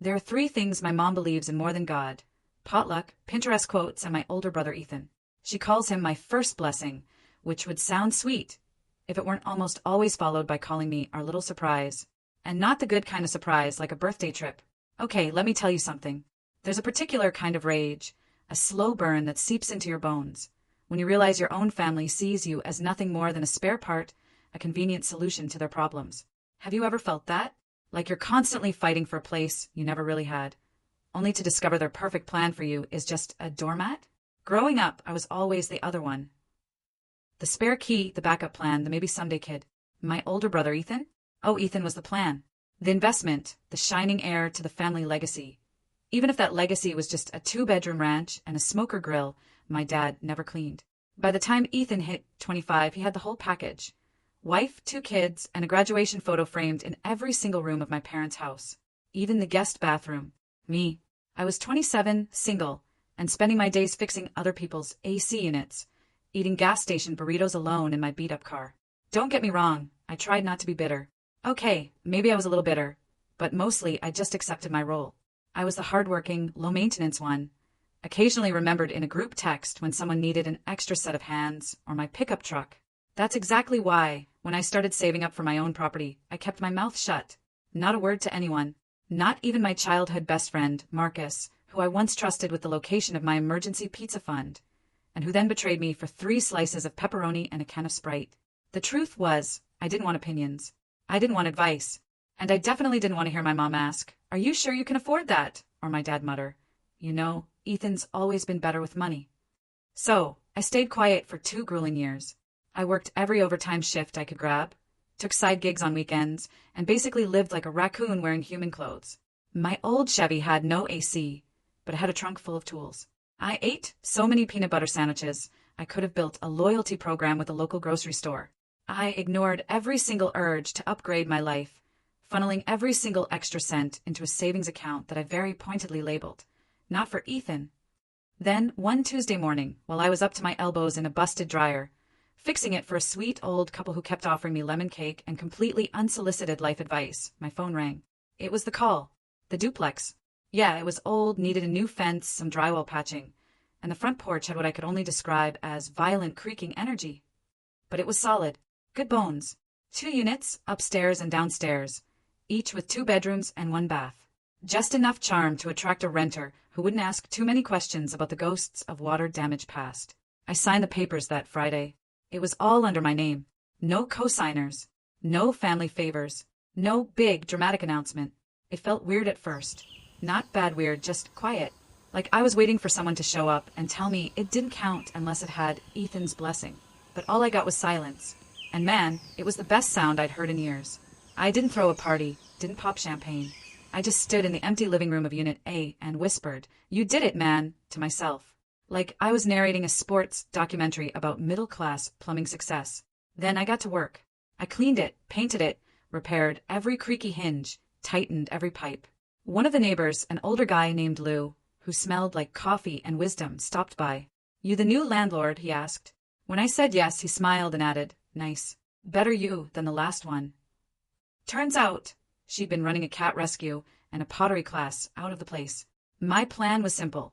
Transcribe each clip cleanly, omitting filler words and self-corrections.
There are three things my mom believes in more than God: potluck, Pinterest quotes, and my older brother Ethan. She calls him my first blessing, which would sound sweet if it weren't almost always followed by calling me our little surprise. And not the good kind of surprise like a birthday trip. Okay, let me tell you something. There's a particular kind of rage, a slow burn that seeps into your bones, when you realize your own family sees you as nothing more than a spare part, a convenient solution to their problems. Have you ever felt that? Like you're constantly fighting for a place you never really had, only to discover their perfect plan for you is just a doormat? Growing up, I was always the other one. The spare key, the backup plan, the maybe someday kid. My older brother Ethan? Oh, Ethan was the plan. The investment, the shining heir to the family legacy. Even if that legacy was just a 2-bedroom ranch and a smoker grill my dad never cleaned. By the time Ethan hit 25, he had the whole package. Wife, 2 kids, and a graduation photo framed in every single room of my parents' house. Even the guest bathroom. Me. I was 27, single, and spending my days fixing other people's AC units, eating gas station burritos alone in my beat-up car. Don't get me wrong, I tried not to be bitter. Okay, maybe I was a little bitter, but mostly I just accepted my role. I was the hardworking, low-maintenance one, occasionally remembered in a group text when someone needed an extra set of hands or my pickup truck. That's exactly why, when I started saving up for my own property, I kept my mouth shut. Not a word to anyone, not even my childhood best friend, Marcus, who I once trusted with the location of my emergency pizza fund, and who then betrayed me for 3 slices of pepperoni and a can of Sprite. The truth was, I didn't want opinions. I didn't want advice. And I definitely didn't want to hear my mom ask, "Are you sure you can afford that?" Or my dad mutter, "You know, Ethan's always been better with money." So, I stayed quiet for 2 grueling years. I worked every overtime shift I could grab, took side gigs on weekends, and basically lived like a raccoon wearing human clothes. My old Chevy had no AC, but it had a trunk full of tools. I ate so many peanut butter sandwiches, I could have built a loyalty program with a local grocery store. I ignored every single urge to upgrade my life, funneling every single extra cent into a savings account that I very pointedly labeled, "Not for Ethan." Then, one Tuesday morning, while I was up to my elbows in a busted dryer, fixing it for a sweet old couple who kept offering me lemon cake and completely unsolicited life advice, my phone rang. It was the call. The duplex. Yeah, it was old, needed a new fence, some drywall patching, and the front porch had what I could only describe as violent creaking energy. But it was solid. Good bones. 2 units, upstairs and downstairs, each with 2 bedrooms and 1 bath. Just enough charm to attract a renter who wouldn't ask too many questions about the ghosts of water-damaged past. I signed the papers that Friday. It was all under my name. No co-signers. No family favors. No big, dramatic announcement. It felt weird at first. Not bad weird, just quiet. Like I was waiting for someone to show up and tell me it didn't count unless it had Ethan's blessing. But all I got was silence. And man, it was the best sound I'd heard in years. I didn't throw a party, didn't pop champagne. I just stood in the empty living room of Unit A and whispered, "You did it, man," to myself. Like I was narrating a sports documentary about middle-class plumbing success. Then I got to work. I cleaned it, painted it, repaired every creaky hinge, tightened every pipe. One of the neighbors, an older guy named Lou, who smelled like coffee and wisdom, stopped by. "You the new landlord?" he asked. When I said yes, he smiled and added, "Nice. Better you than the last one." Turns out, she'd been running a cat rescue and a pottery class out of the place. My plan was simple.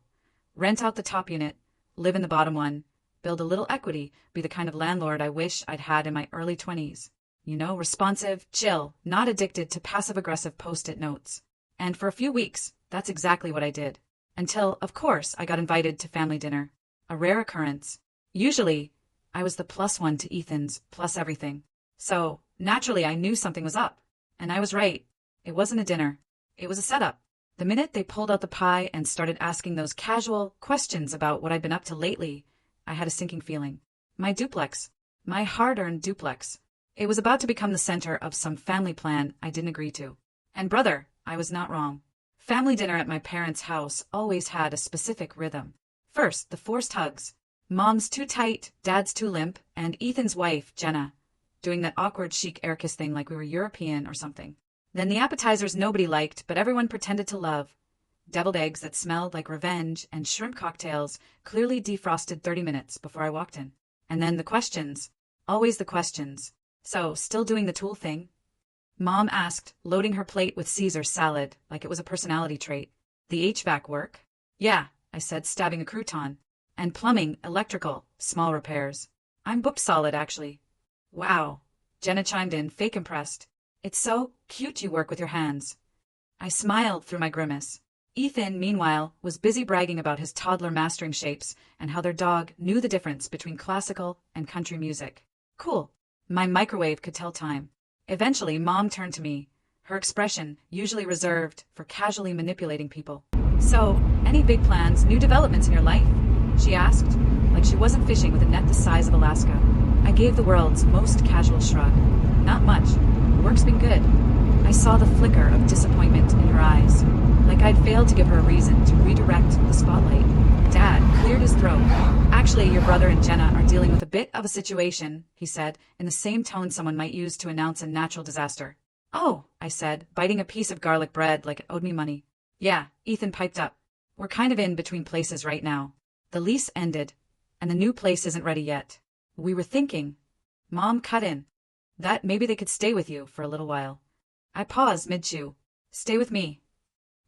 Rent out the top unit, live in the bottom one, build a little equity, be the kind of landlord I wish I'd had in my early 20s. You know, responsive, chill, not addicted to passive-aggressive post-it notes. And for a few weeks, that's exactly what I did. Until, of course, I got invited to family dinner. A rare occurrence. Usually, I was the +1 to Ethan's plus everything. So, naturally, I knew something was up. And I was right. It wasn't a dinner. It was a setup. The minute they pulled out the pie and started asking those casual questions about what I'd been up to lately, I had a sinking feeling. My duplex. My hard-earned duplex. It was about to become the center of some family plan I didn't agree to. And brother, I was not wrong. Family dinner at my parents' house always had a specific rhythm. First, the forced hugs. Mom's too tight, Dad's too limp, and Ethan's wife, Jenna, doing that awkward chic air kiss thing like we were European or something. Then the appetizers nobody liked, but everyone pretended to love. Deviled eggs that smelled like revenge and shrimp cocktails clearly defrosted 30 minutes before I walked in. And then the questions. Always the questions. So, still doing the tool thing? Mom asked, loading her plate with Caesar salad like it was a personality trait. The HVAC work? Yeah, I said, stabbing a crouton. And plumbing, electrical, small repairs. I'm booked solid, actually. Wow. Jenna chimed in, fake impressed. It's so cute you work with your hands. I smiled through my grimace. Ethan, meanwhile, was busy bragging about his toddler mastering shapes and how their dog knew the difference between classical and country music. Cool. My microwave could tell time. Eventually, Mom turned to me, her expression usually reserved for casually manipulating people. So, any big plans, new developments in your life? She asked, like she wasn't fishing with a net the size of Alaska. I gave the world's most casual shrug. Not much. Work's been good. I saw the flicker of disappointment in her eyes, like I'd failed to give her a reason to redirect the spotlight. Dad cleared his throat. Actually, your brother and Jenna are dealing with a bit of a situation, he said, in the same tone someone might use to announce a natural disaster. Oh, I said, biting a piece of garlic bread like it owed me money. Yeah, Ethan piped up. We're kind of in between places right now. The lease ended, and the new place isn't ready yet. We were thinking. Mom cut in. That maybe they could stay with you for a little while. I paused mid-chew. Stay with me.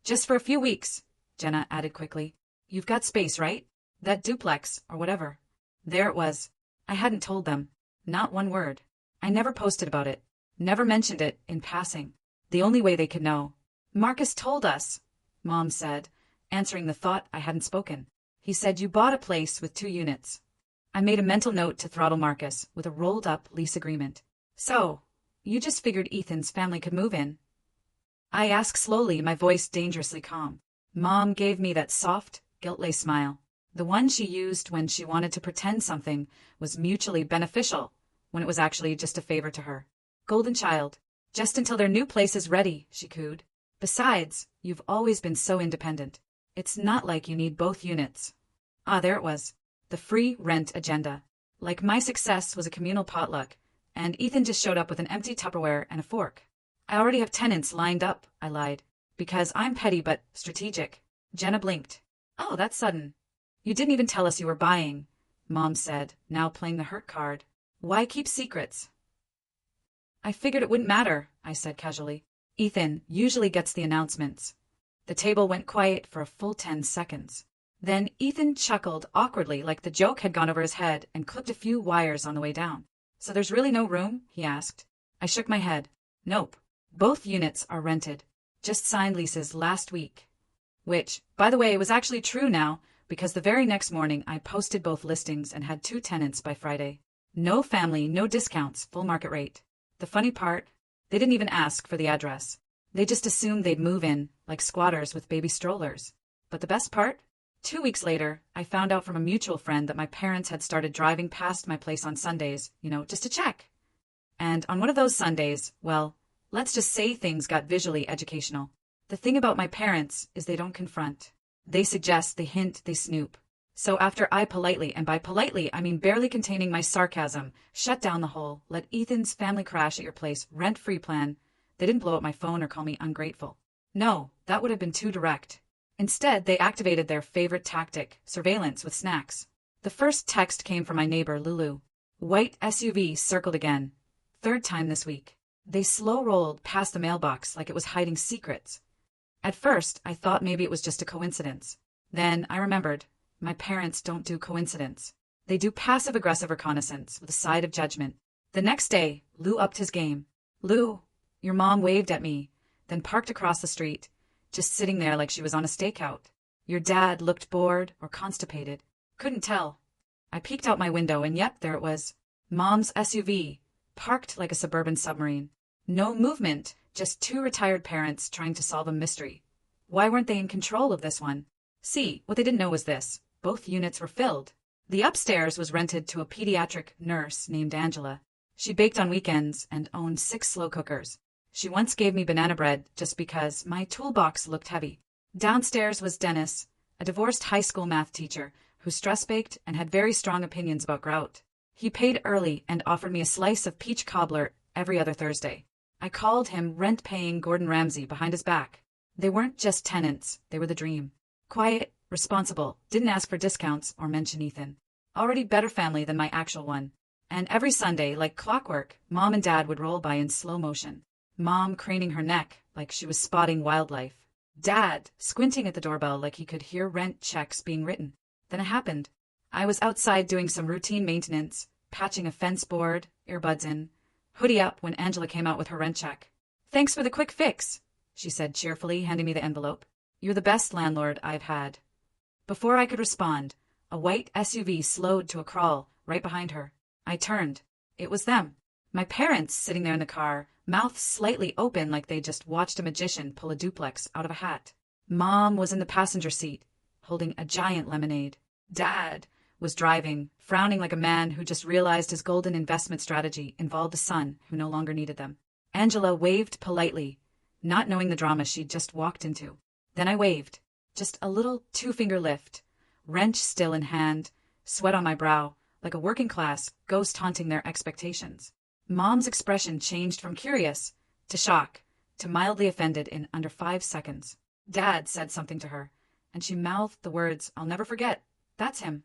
Just for a few weeks, Jenna added quickly. You've got space, right? That duplex, or whatever. There it was. I hadn't told them. Not one word. I never posted about it. Never mentioned it in passing. The only way they could know. Marcus told us, Mom said, answering the thought I hadn't spoken. He said you bought a place with 2 units. I made a mental note to throttle Marcus with a rolled-up lease agreement. So, you just figured Ethan's family could move in? I asked slowly, my voice dangerously calm. Mom gave me that soft, guilt-laced smile. The one she used when she wanted to pretend something was mutually beneficial, when it was actually just a favor to her. Golden child. Just until their new place is ready, she cooed. Besides, you've always been so independent. It's not like you need both units. Ah, there it was. The free rent agenda. Like my success was a communal potluck, and Ethan just showed up with an empty Tupperware and a fork. I already have tenants lined up, I lied. Because I'm petty but strategic. Jenna blinked. Oh, that's sudden. You didn't even tell us you were buying, Mom said, now playing the hurt card. Why keep secrets? I figured it wouldn't matter, I said casually. Ethan usually gets the announcements. The table went quiet for a full 10 seconds. Then Ethan chuckled awkwardly like the joke had gone over his head and clipped a few wires on the way down. So there's really no room? He asked. I shook my head. Nope. Both units are rented. Just signed leases last week. Which, by the way, was actually true now, because the very next morning I posted both listings and had 2 tenants by Friday. No family, no discounts, full market rate. The funny part, they didn't even ask for the address. They just assumed they'd move in, like squatters with baby strollers. But the best part? 2 weeks later, I found out from a mutual friend that my parents had started driving past my place on Sundays, just to check. And on one of those Sundays, well, let's just say things got visually educational. The thing about my parents is they don't confront. They suggest, they hint, they snoop. So after I politely, and by politely I mean barely containing my sarcasm, shut down the whole let Ethan's family crash at your place rent-free plan, they didn't blow up my phone or call me ungrateful. No, that would have been too direct. Instead, they activated their favorite tactic, surveillance with snacks. The first text came from my neighbor, Lulu. White SUV circled again. 3rd time this week. They slow-rolled past the mailbox like it was hiding secrets. At first, I thought maybe it was just a coincidence. Then I remembered, my parents don't do coincidence. They do passive-aggressive reconnaissance with a side of judgment. The next day, Lou upped his game. Lou, your mom waved at me, then parked across the street, just sitting there like she was on a stakeout. Your dad looked bored or constipated. Couldn't tell. I peeked out my window and yep, there it was. Mom's SUV, parked like a suburban submarine. No movement, just 2 retired parents trying to solve a mystery. Why weren't they in control of this one? See, what they didn't know was this. Both units were filled. The upstairs was rented to a pediatric nurse named Angela. She baked on weekends and owned 6 slow cookers. She once gave me banana bread just because my toolbox looked heavy. Downstairs was Dennis, a divorced high school math teacher who stress-baked and had very strong opinions about grout. He paid early and offered me a slice of peach cobbler every other Thursday. I called him rent-paying Gordon Ramsay behind his back. They weren't just tenants, they were the dream. Quiet, responsible, didn't ask for discounts or mention Ethan. Already better family than my actual one. And every Sunday, like clockwork, Mom and Dad would roll by in slow motion. Mom craning her neck like she was spotting wildlife. Dad squinting at the doorbell like he could hear rent checks being written. Then it happened. I was outside doing some routine maintenance, patching a fence board, earbuds in, hoodie up when Angela came out with her rent check. "Thanks for the quick fix," she said cheerfully, handing me the envelope. "You're the best landlord I've had." Before I could respond, a white SUV slowed to a crawl right behind her. I turned. It was them. My parents sitting there in the car, mouths slightly open like they just watched a magician pull a duplex out of a hat. Mom was in the passenger seat, holding a giant lemonade. Dad was driving, frowning like a man who just realized his golden investment strategy involved a son who no longer needed them. Angela waved politely, not knowing the drama she'd just walked into. Then I waved. Just a little two-finger lift, wrench still in hand, sweat on my brow, like a working-class ghost haunting their expectations. Mom's expression changed from curious to shock to mildly offended in under 5 seconds. Dad said something to her, and she mouthed the words I'll never forget. "That's him."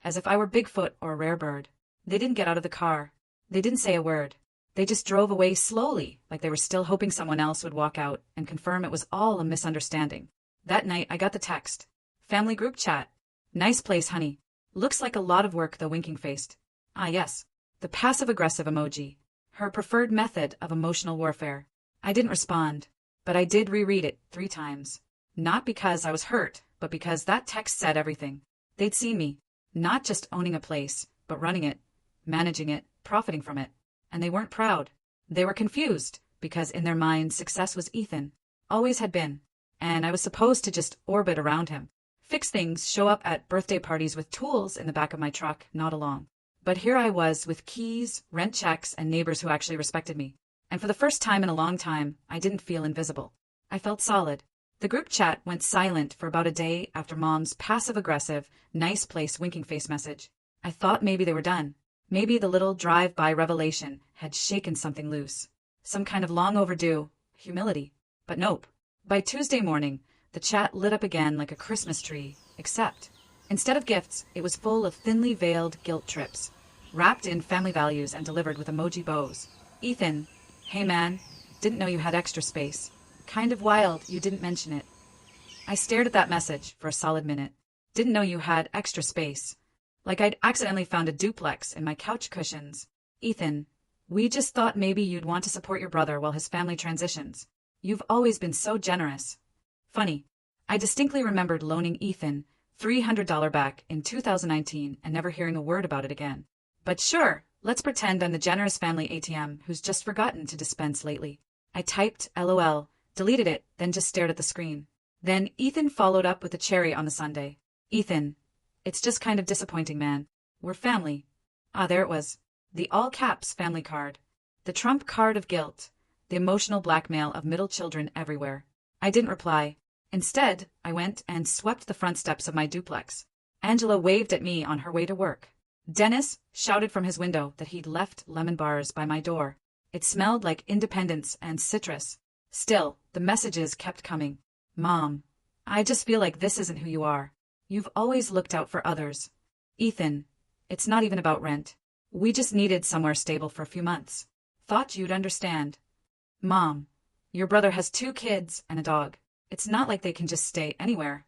As if I were Bigfoot or a rare bird. They didn't get out of the car. They didn't say a word. They just drove away slowly, like they were still hoping someone else would walk out and confirm it was all a misunderstanding. That night, I got the text. "Family group chat. Nice place, honey. Looks like a lot of work, though," winking-faced. Ah, yes. The passive-aggressive emoji. Her preferred method of emotional warfare. I didn't respond, but I did reread it 3 times. Not because I was hurt, but because that text said everything. They'd seen me. Not just owning a place, but running it, managing it, profiting from it. And they weren't proud. They were confused, because in their minds success was Ethan. Always had been. And I was supposed to just orbit around him. Fix things, show up at birthday parties with tools in the back of my truck, nod along. But here I was with keys, rent checks, and neighbors who actually respected me. And for the first time in a long time, I didn't feel invisible. I felt solid. The group chat went silent for about a day after Mom's passive-aggressive, nice place winking face message. I thought maybe they were done. Maybe the little drive-by revelation had shaken something loose. Some kind of long overdue humility. But nope. By Tuesday morning, the chat lit up again like a Christmas tree, except, instead of gifts, it was full of thinly veiled guilt trips, wrapped in family values and delivered with emoji bows. "Ethan, hey man, didn't know you had extra space. Kind of wild you didn't mention it." I stared at that message for a solid minute. Didn't know you had extra space. Like I'd accidentally found a duplex in my couch cushions. "Ethan, we just thought maybe you'd want to support your brother while his family transitions. You've always been so generous." Funny. I distinctly remembered loaning Ethan $300 back in 2019 and never hearing a word about it again. But sure, let's pretend I'm the generous family ATM who's just forgotten to dispense lately. I typed LOL, deleted it, then just stared at the screen. Then Ethan followed up with a cherry on the sundae. "Ethan, it's just kind of disappointing, man. We're family." Ah, there it was. The all-caps family card. The trump card of guilt. The emotional blackmail of middle children everywhere. I didn't reply. Instead, I went and swept the front steps of my duplex. Angela waved at me on her way to work. Dennis shouted from his window that he'd left lemon bars by my door. It smelled like independence and citrus. Still, the messages kept coming. "Mom, I just feel like this isn't who you are. You've always looked out for others. Ethan, it's not even about rent. We just needed somewhere stable for a few months. Thought you'd understand. Mom, your brother has 2 kids and a dog. It's not like they can just stay anywhere.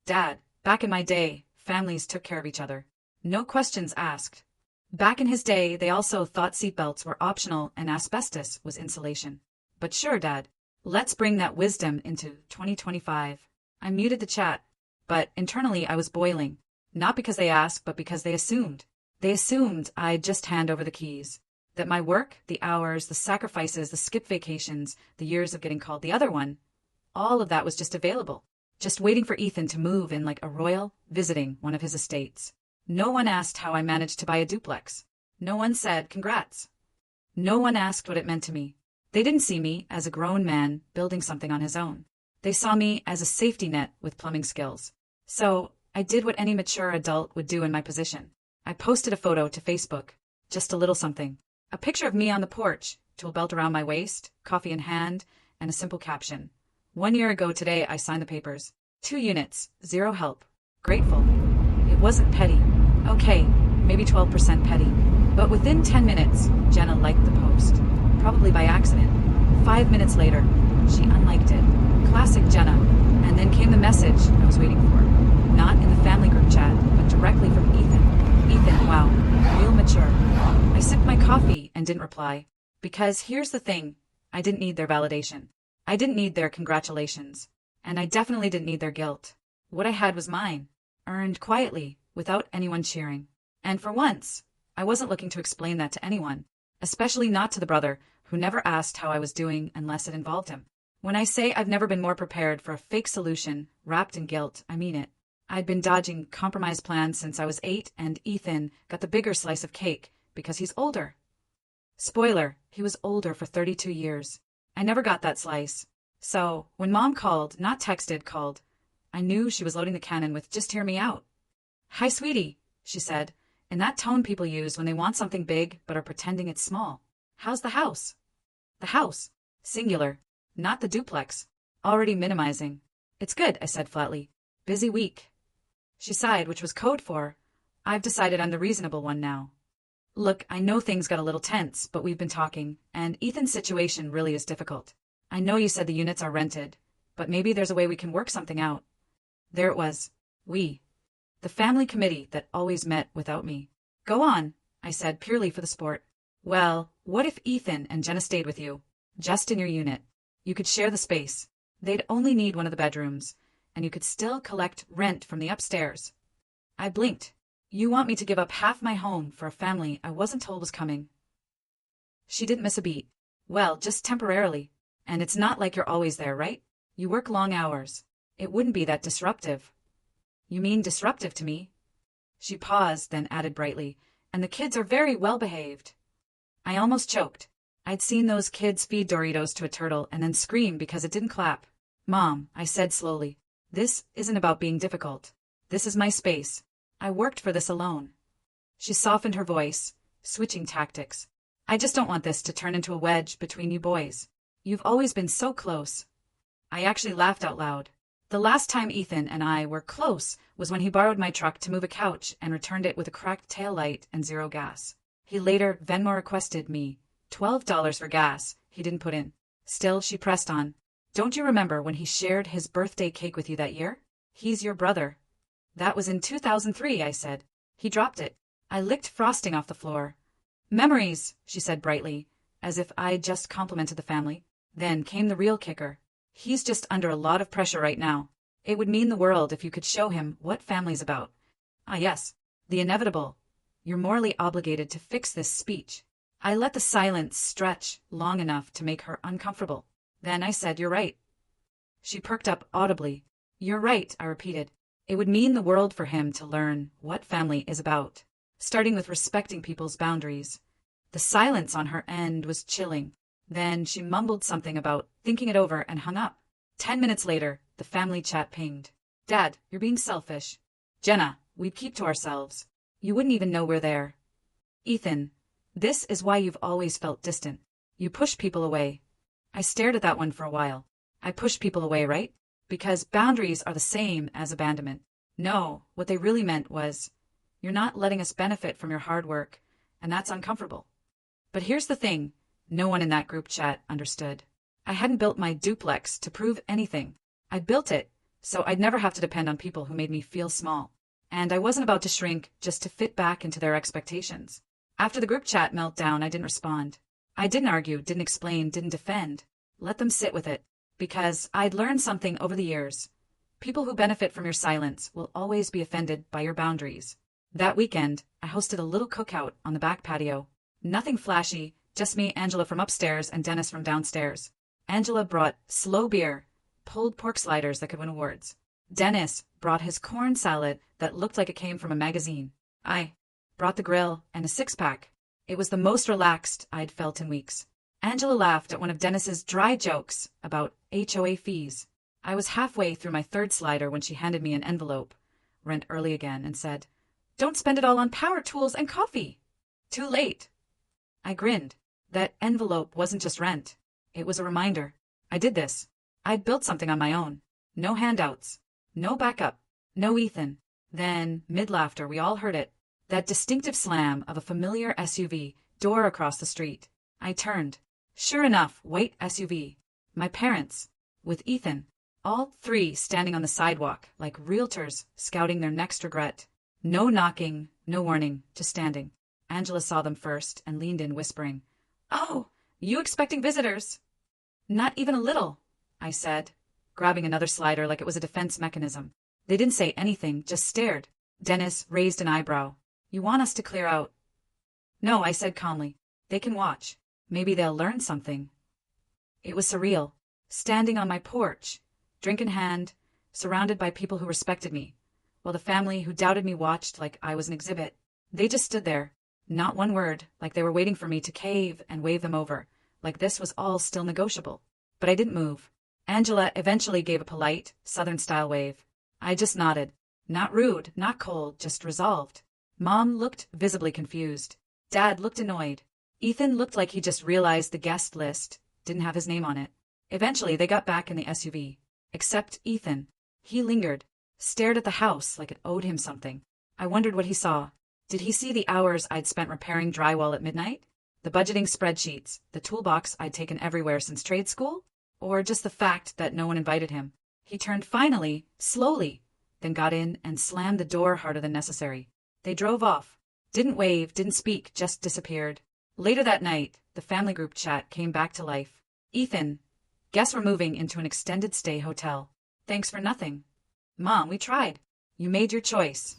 Dad, back in my day, families took care of each other. No questions asked. Back in his day, they also thought seatbelts were optional and asbestos was insulation. But sure, Dad, let's bring that wisdom into 2025. I muted the chat, but internally I was boiling. Not because they asked, but because they assumed. They assumed I'd just hand over the keys. That my work, the hours, the sacrifices, the skip vacations, the years of getting called the other one, all of that was just available. Just waiting for Ethan to move in like a royal visiting one of his estates. No one asked how I managed to buy a duplex. No one said congrats. No one asked what it meant to me. They didn't see me as a grown man building something on his own. They saw me as a safety net with plumbing skills. So I did what any mature adult would do in my position. I posted a photo to Facebook. Just a little something. A picture of me on the porch, tool belt around my waist, coffee in hand, and a simple caption. 1 year ago today, I signed the papers. 2 units, 0 help. Grateful. It wasn't petty. Okay, maybe 12% petty. But within 10 minutes, Jenna liked the post. Probably by accident. 5 minutes later, she unliked it. Classic Jenna. And then came the message I was waiting for. Not in the family group chat, but directly from Ethan. Ethan, wow, real mature. I sipped my coffee and didn't reply. Because here's the thing, I didn't need their validation. I didn't need their congratulations. And I definitely didn't need their guilt. What I had was mine, earned quietly, without anyone cheering. And for once, I wasn't looking to explain that to anyone, especially not to the brother who never asked how I was doing unless it involved him. When I say I've never been more prepared for a fake solution wrapped in guilt, I mean it. I'd been dodging compromise plans since I was 8, and Ethan got the bigger slice of cake because he's older. Spoiler, he was older for 32 years. I never got that slice. So, when Mom called, not texted, called, I knew she was loading the cannon with "just hear me out." "Hi, sweetie," she said, in that tone people use when they want something big but are pretending it's small. "How's the house?" The house. Singular. Not the duplex. Already minimizing. "It's good," I said flatly. "Busy week." She sighed, which was code for, I've decided I'm the reasonable one now. "Look, I know things got a little tense, but we've been talking, and Ethan's situation really is difficult. I know you said the units are rented, but maybe there's a way we can work something out." There it was. We. The family committee that always met without me. "Go on," I said, purely for the sport. "Well, what if Ethan and Jenna stayed with you? Just in your unit. You could share the space. They'd only need one of the bedrooms, and you could still collect rent from the upstairs." I blinked. "You want me to give up half my home for a family I wasn't told was coming?" She didn't miss a beat. "Well, just temporarily. And it's not like you're always there, right? You work long hours. It wouldn't be that disruptive." "You mean disruptive to me?" She paused, then added brightly, "And the kids are very well behaved." I almost choked. I'd seen those kids feed Doritos to a turtle and then scream because it didn't clap. "Mom," I said slowly, "this isn't about being difficult. This is my space. I worked for this alone." She softened her voice, switching tactics. "I just don't want this to turn into a wedge between you boys. You've always been so close." I actually laughed out loud. The last time Ethan and I were close was when he borrowed my truck to move a couch and returned it with a cracked taillight and zero gas. He later Venmo requested me $12 for gas he didn't put in. Still, she pressed on. "Don't you remember when he shared his birthday cake with you that year? He's your brother." "That was in 2003, I said. He dropped it. I licked frosting off the floor. "Memories," she said brightly, as if I'd just complimented the family. Then came the real kicker. "He's just under a lot of pressure right now. It would mean the world if you could show him what family's about." Ah yes, the inevitable. "You're morally obligated to fix this speech." I let the silence stretch long enough to make her uncomfortable. Then I said, "You're right." She perked up audibly. "You're right," I repeated. "It would mean the world for him to learn what family is about, starting with respecting people's boundaries." The silence on her end was chilling. Then she mumbled something about thinking it over and hung up. 10 minutes later, the family chat pinged. "Dad, you're being selfish." "Jenna, we'd keep to ourselves. You wouldn't even know we're there." "Ethan, this is why you've always felt distant. You push people away." I stared at that one for a while. I push people away, right? Because boundaries are the same as abandonment. No, what they really meant was, you're not letting us benefit from your hard work, and that's uncomfortable. But here's the thing, no one in that group chat understood. I hadn't built my duplex to prove anything. I built it so I'd never have to depend on people who made me feel small. And I wasn't about to shrink just to fit back into their expectations. After the group chat meltdown, I didn't respond. I didn't argue, didn't explain, didn't defend. Let them sit with it. Because I'd learned something over the years. People who benefit from your silence will always be offended by your boundaries. That weekend, I hosted a little cookout on the back patio. Nothing flashy, just me, Angela from upstairs, and Dennis from downstairs. Angela brought slow beer, pulled pork sliders that could win awards. Dennis brought his corn salad that looked like it came from a magazine. I brought the grill and a six-pack. It was the most relaxed I'd felt in weeks. Angela laughed at one of Dennis's dry jokes about HOA fees. I was halfway through my third slider when she handed me an envelope, rent early again, and said, "Don't spend it all on power tools and coffee." Too late. I grinned. That envelope wasn't just rent. It was a reminder. I did this. I'd built something on my own. No handouts. No backup. No Ethan. Then, mid-laughter, we all heard it. That distinctive slam of a familiar SUV door across the street. I turned. Sure enough, white SUV. My parents. With Ethan. All three standing on the sidewalk, like realtors scouting their next regret. No knocking, no warning, just standing. Angela saw them first and leaned in, whispering, "Oh, you expecting visitors?" "Not even a little," I said, grabbing another slider like it was a defense mechanism. They didn't say anything, just stared. Dennis raised an eyebrow. "You want us to clear out?" "No," I said calmly. "They can watch. Maybe they'll learn something." It was surreal. Standing on my porch, drink in hand, surrounded by people who respected me, while the family who doubted me watched like I was an exhibit. They just stood there, not one word, like they were waiting for me to cave and wave them over, like this was all still negotiable. But I didn't move. Angela eventually gave a polite, Southern-style wave. I just nodded. Not rude, not cold, just resolved. Mom looked visibly confused. Dad looked annoyed. Ethan looked like he just realized the guest list didn't have his name on it. Eventually, they got back in the SUV. Except Ethan. He lingered, stared at the house like it owed him something. I wondered what he saw. Did he see the hours I'd spent repairing drywall at midnight? The budgeting spreadsheets, the toolbox I'd taken everywhere since trade school? Or just the fact that no one invited him? He turned finally, slowly, then got in and slammed the door harder than necessary. They drove off. Didn't wave, didn't speak, just disappeared. Later that night, the family group chat came back to life. "Ethan, guess we're moving into an extended stay hotel. Thanks for nothing." "Mom, we tried. You made your choice."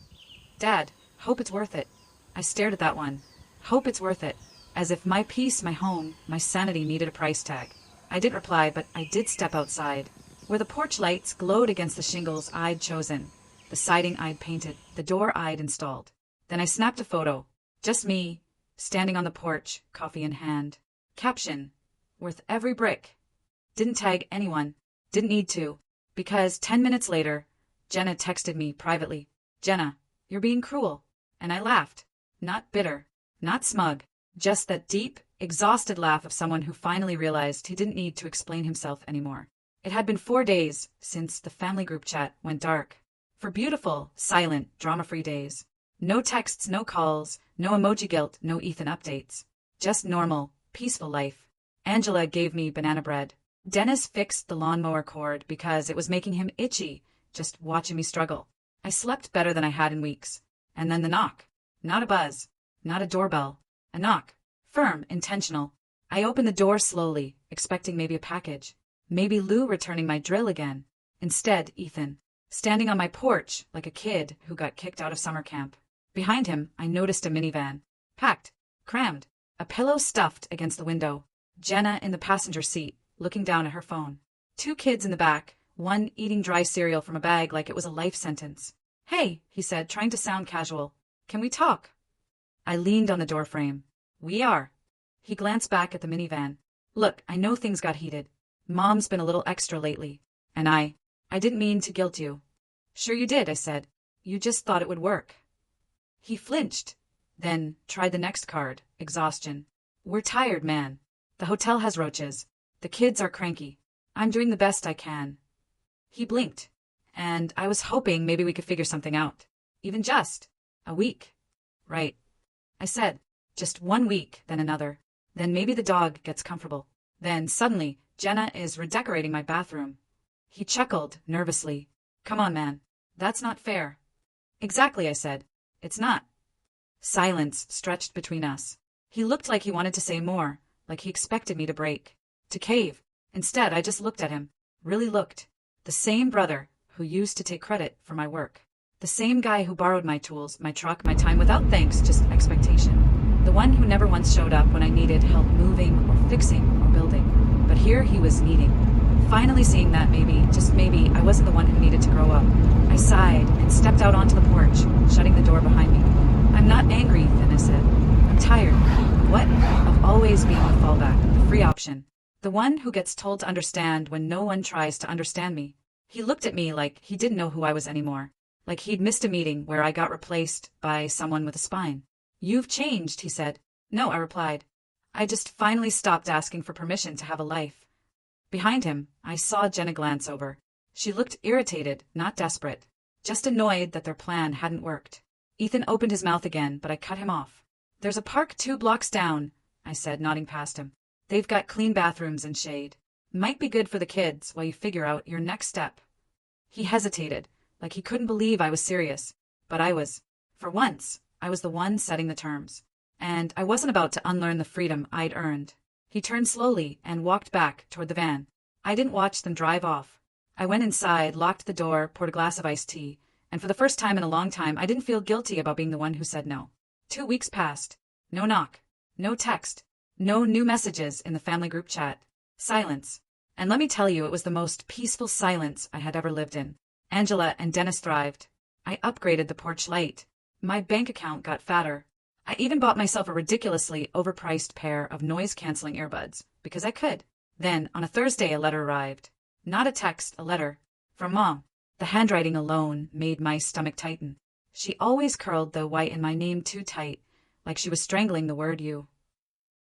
"Dad, hope it's worth it." I stared at that one. Hope it's worth it. As if my peace, my home, my sanity needed a price tag. I didn't reply, but I did step outside, where the porch lights glowed against the shingles I'd chosen, the siding I'd painted, the door I'd installed. Then I snapped a photo. Just me, standing on the porch, coffee in hand. Caption: "Worth every brick." Didn't tag anyone. Didn't need to. Because 10 minutes later, Jenna texted me privately. "Jenna, you're being cruel." And I laughed. Not bitter. Not smug. Just that deep, exhausted laugh of someone who finally realized he didn't need to explain himself anymore. It had been 4 days since the family group chat went dark. 4 beautiful, silent, drama-free days. No texts, no calls, no emoji guilt, no Ethan updates. Just normal, peaceful life. Angela gave me banana bread. Dennis fixed the lawnmower cord because it was making him itchy, just watching me struggle. I slept better than I had in weeks. And then the knock. Not a buzz. Not a doorbell. A knock. Firm, intentional. I opened the door slowly, expecting maybe a package. Maybe Lou returning my drill again. Instead, Ethan. Standing on my porch like a kid who got kicked out of summer camp. Behind him, I noticed a minivan. Packed. Crammed. A pillow stuffed against the window. Jenna in the passenger seat, looking down at her phone. 2 kids in the back, one eating dry cereal from a bag like it was a life sentence. "Hey," he said, trying to sound casual. "Can we talk?" I leaned on the doorframe. "We are." He glanced back at the minivan. "Look, I know things got heated. Mom's been a little extra lately. And I didn't mean to guilt you." "Sure you did," I said. "You just thought it would work." He flinched, then tried the next card, exhaustion. "We're tired, man. The hotel has roaches. The kids are cranky. I'm doing the best I can." He blinked, and I was hoping maybe we could figure something out. Even just a week. Right. I said, just 1 week, then another. Then maybe the dog gets comfortable. Then suddenly, Jenna is redecorating my bathroom. He chuckled nervously. "Come on, man. That's not fair." "Exactly," I said. "It's not." Silence stretched between us. He looked like he wanted to say more, like he expected me to break, to cave. Instead, I just looked at him. Really looked. The same brother who used to take credit for my work. The same guy who borrowed my tools, my truck, my time without thanks, just expectation. The one who never once showed up when I needed help moving or fixing or building. But here he was needing. Finally seeing that maybe, just maybe, I wasn't the one who needed to grow up. I sighed and stepped out onto the porch, shutting the door behind me. "I'm not angry," Ethan, I said. "I'm tired." What? Of always being the fallback, the free option. The one who gets told to understand when no one tries to understand me. He looked at me like he didn't know who I was anymore. Like he'd missed a meeting where I got replaced by someone with a spine. "You've changed," he said. "No," I replied. I just finally stopped asking for permission to have a life. Behind him, I saw Jenna glance over. She looked irritated, not desperate. Just annoyed that their plan hadn't worked. Ethan opened his mouth again, but I cut him off. "There's a park 2 blocks down," I said, nodding past him. They've got clean bathrooms and shade. Might be good for the kids while you figure out your next step. He hesitated, like he couldn't believe I was serious. But I was. For once, I was the one setting the terms. And I wasn't about to unlearn the freedom I'd earned. He turned slowly and walked back toward the van. I didn't watch them drive off. I went inside, locked the door, poured a glass of iced tea, and for the first time in a long time, I didn't feel guilty about being the one who said no. 2 weeks passed. No knock. No text. No new messages in the family group chat. Silence. And let me tell you, it was the most peaceful silence I had ever lived in. Angela and Dennis thrived. I upgraded the porch light. My bank account got fatter. I even bought myself a ridiculously overpriced pair of noise-canceling earbuds, because I could. Then, on a Thursday, a letter arrived. Not a text, a letter. From Mom. The handwriting alone made my stomach tighten. She always curled the Y in my name too tight, like she was strangling the word you.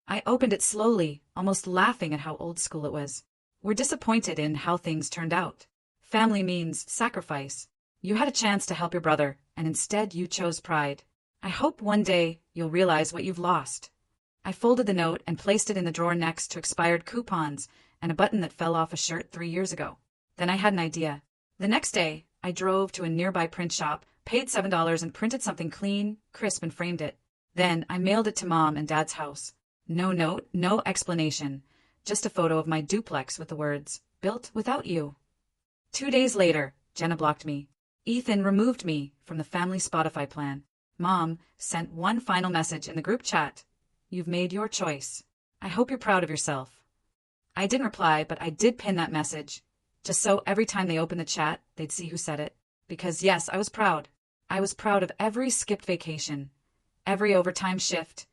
I opened it slowly, almost laughing at how old school it was. We're disappointed in how things turned out. Family means sacrifice. You had a chance to help your brother, and instead you chose pride. I hope one day you'll realize what you've lost. I folded the note and placed it in the drawer next to expired coupons and a button that fell off a shirt 3 years ago. Then I had an idea. The next day, I drove to a nearby print shop, paid $7 and printed something clean, crisp and framed it. Then I mailed it to Mom and Dad's house. No note, no explanation. Just a photo of my duplex with the words, "Built without you." 2 days later, Jenna blocked me. Ethan removed me from the family Spotify plan. Mom sent one final message in the group chat. "You've made your choice. I hope you're proud of yourself." I didn't reply, but I did pin that message, just so every time they opened the chat, they'd see who said it. Because yes, I was proud. I was proud of every skipped vacation, every overtime shift,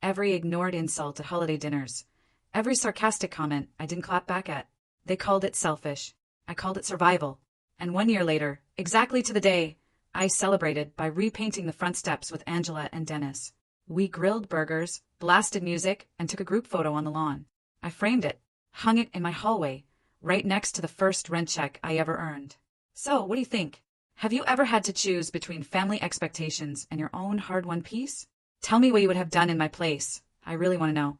every ignored insult at holiday dinners, every sarcastic comment I didn't clap back at. They called it selfish. I called it survival. And 1 year later, exactly to the day, I celebrated by repainting the front steps with Angela and Dennis. We grilled burgers, blasted music, and took a group photo on the lawn. I framed it, hung it in my hallway, right next to the first rent check I ever earned. So, what do you think? Have you ever had to choose between family expectations and your own hard-won peace? Tell me what you would have done in my place. I really want to know.